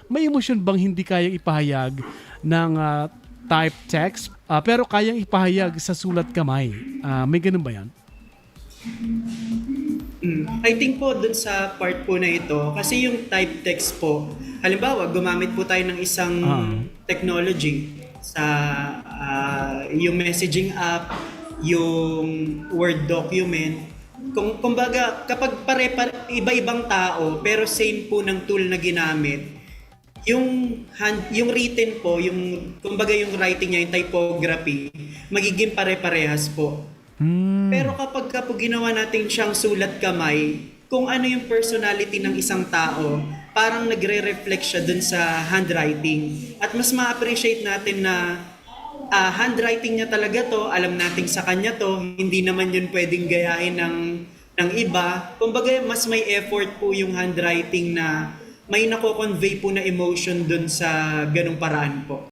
may emosyon bang hindi kayang ipahayag ng type text, pero kayang ipahayag sa sulat kamay? May ganun ba yan? I think po dun sa part po na ito, kasi yung type text po, halimbawa gumamit po tayo ng isang Ah, technology sa yung messaging app, yung Word document. Kumbaga, kapag iba-ibang tao pero same po ng tool na ginamit, yung written po, yung kumbaga yung writing niya, yung typography, magiging pare-parehas po. Pero kapag po ginawa natin siyang sulat kamay, kung ano yung personality ng isang tao, parang nagre-reflect siya dun sa handwriting. At mas ma-appreciate natin na handwriting niya talaga to, alam natin sa kanya to, hindi naman yun pwedeng gayahin ng iba. Kumbaga, mas may effort po yung handwriting na may nako-convey po na emotion dun sa ganung paraan po.